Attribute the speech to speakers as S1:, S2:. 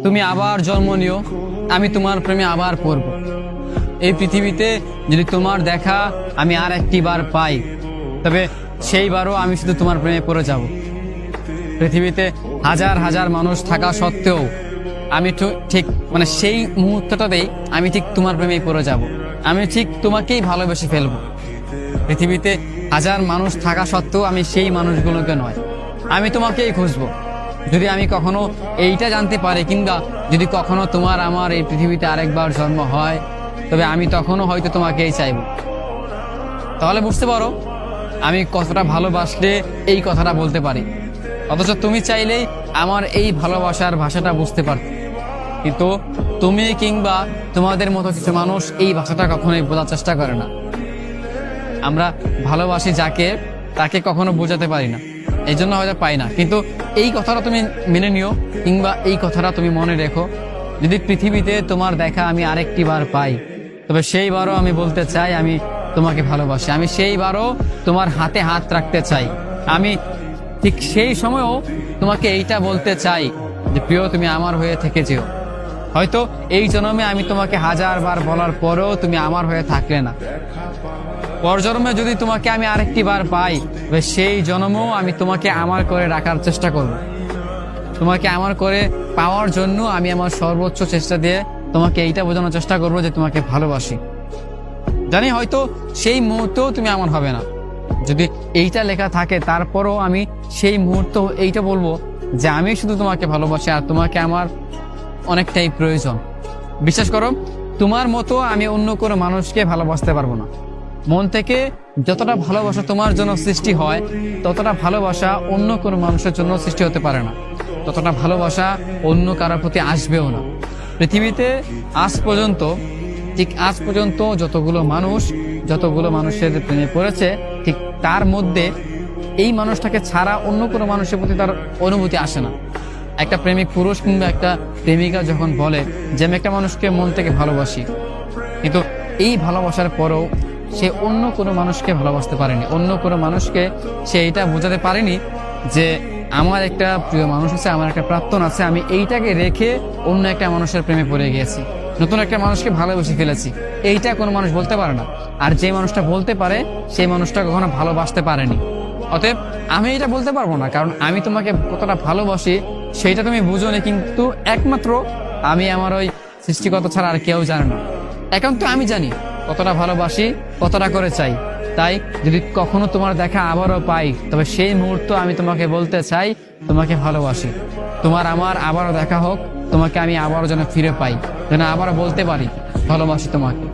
S1: তুমি আবার জন্ম নিও, আমি তোমার প্রেমে আবার পড়ব। এই পৃথিবীতে যদি তোমার দেখা আমি আর একটি বার পাই, তবে সেইবারও আমি শুধু তোমার প্রেমে পড়ে যাব। পৃথিবীতে হাজার হাজার মানুষ থাকা সত্ত্বেও আমি ঠিক সেই মুহূর্তটাতেই আমি ঠিক তোমার প্রেমেই পড়ে যাব। আমি ঠিক তোমাকেই ভালোবেসে ফেলবো। পৃথিবীতে হাজার মানুষ থাকা সত্ত্বেও আমি সেই মানুষগুলোকে নয়, আমি তোমাকেই খুঁজবো। যদি আমি কখনো এইটা জানতে পারি, কিংবা যদি কখনো তোমার আমার এই পৃথিবীতে আরেকবার জন্ম হয়, তবে আমি তখনও হয়তো তোমাকেই চাইব। তাহলে বুঝতে পারো আমি কতটা ভালোবাসলে এই কথাটা বলতে পারি। অথচ তুমি চাইলেই আমার এই ভালোবাসার ভাষাটা বুঝতে পারতে, কিন্তু তুমি কিংবা তোমাদের মতো কিছু মানুষ এই ভাষাটা কখনোই বোঝার চেষ্টা করে না। আমরা ভালোবাসি যাকে, তাকে কখনো বোঝাতে পারি না, এই জন্য হয়তো পাই না। কিন্তু এই কথাটা তুমি মেনে নিও, কিংবা এই কথাটা তুমি মনে রেখো, যদি পৃথিবীতে তোমার দেখা আমি আরেকটি বার পাই, তবে সেইবারও আমি বলতে চাই আমি তোমাকে ভালোবাসি। আমি সেইবারও তোমার হাতে হাত রাখতে চাই। আমি ঠিক সেই সময়ও তোমাকে এইটা বলতে চাই যে প্রিয়, তুমি আমার হয়ে থেকে যেও। হয়তো এই জন্মে আমি তোমাকে হাজার বার বলার পরেও তুমি আমার হয়ে থাকলে না, পরজন্মে যদি তোমাকে আমি আরেকটি বার পাই, তবে সেই জন্মেও আমি তোমাকে আমার করে রাখার চেষ্টা করব। তোমাকে আমার করে পাওয়ার জন্য আমি আমার সর্বোচ্চ চেষ্টা দিয়ে তোমাকে এইটা বোঝানোর চেষ্টা করবো যে তোমাকে ভালোবাসি। জানি হয়তো সেই মুহূর্তেও তুমি আমার হবে না, যদি এইটা লেখা থাকে তারপরও আমি সেই মুহূর্ত এইটা বলবো যে আমি শুধু তোমাকে ভালোবাসি, আর তোমাকে আমার অনেকটাই প্রয়োজন। বিশ্বাস করো, তোমার মতো আমি অন্য কোনো মানুষকে ভালোবাসতে পারবো না। মন থেকে যতটা ভালোবাসা তোমার জন্য সৃষ্টি হয়, ততটা ভালোবাসা অন্য কোনো মানুষের জন্য সৃষ্টি হতে পারে না, ততটা ভালোবাসা অন্য কারোর প্রতি আসবেও না। পৃথিবীতে আজ পর্যন্ত যতগুলো মানুষের প্রেমে পড়েছে, ঠিক তার মধ্যে এই মানুষটাকে ছাড়া অন্য কোনো মানুষের প্রতি তার অনুভূতি আসে না। একটা প্রেমিক পুরুষ কিংবা একটা প্রেমিকা যখন বলে যে আমি একটা মানুষকে মন থেকে ভালোবাসি, কিন্তু এই ভালোবাসার পরেও সে অন্য কোনো মানুষকে ভালোবাসতে পারেনি, অন্য কোনো মানুষকে সে এইটা বোঝাতে পারেনি যে আমার একটা প্রিয় মানুষ আছে, আমার একটা প্রাক্তন আছে, আমি এইটাকে রেখে অন্য একটা মানুষের প্রেমে পড়ে গিয়েছি, নতুন একটা মানুষকে ভালোবেসে ফেলেছি। এইটা কোনো মানুষ বলতে পারে না। আর যে মানুষটা বলতে পারে, সেই মানুষটা কখনো ভালোবাসতে পারেনি। অতএব আমি এটা বলতে পারবো না, কারণ আমি তোমাকে কতটা ভালোবাসি সেইটা তুমি বুঝো না, কিন্তু একমাত্র আমি আমার ওই সৃষ্টিকর্তা ছাড়া আর কেউ জানে না। এখন তো আমি জানি কতটা ভালোবাসি, কতটা করে চাই। তাই যদি কখনো তোমার দেখা আবারও পাই, তবে সেই মুহূর্ত আমি তোমাকে বলতে চাই তোমাকে ভালোবাসি। তোমার আমার আবারও দেখা হোক, তোমাকে আমি আবারও যেন ফিরে পাই, যেন আবারও বলতে পারি ভালোবাসি তোমাকে।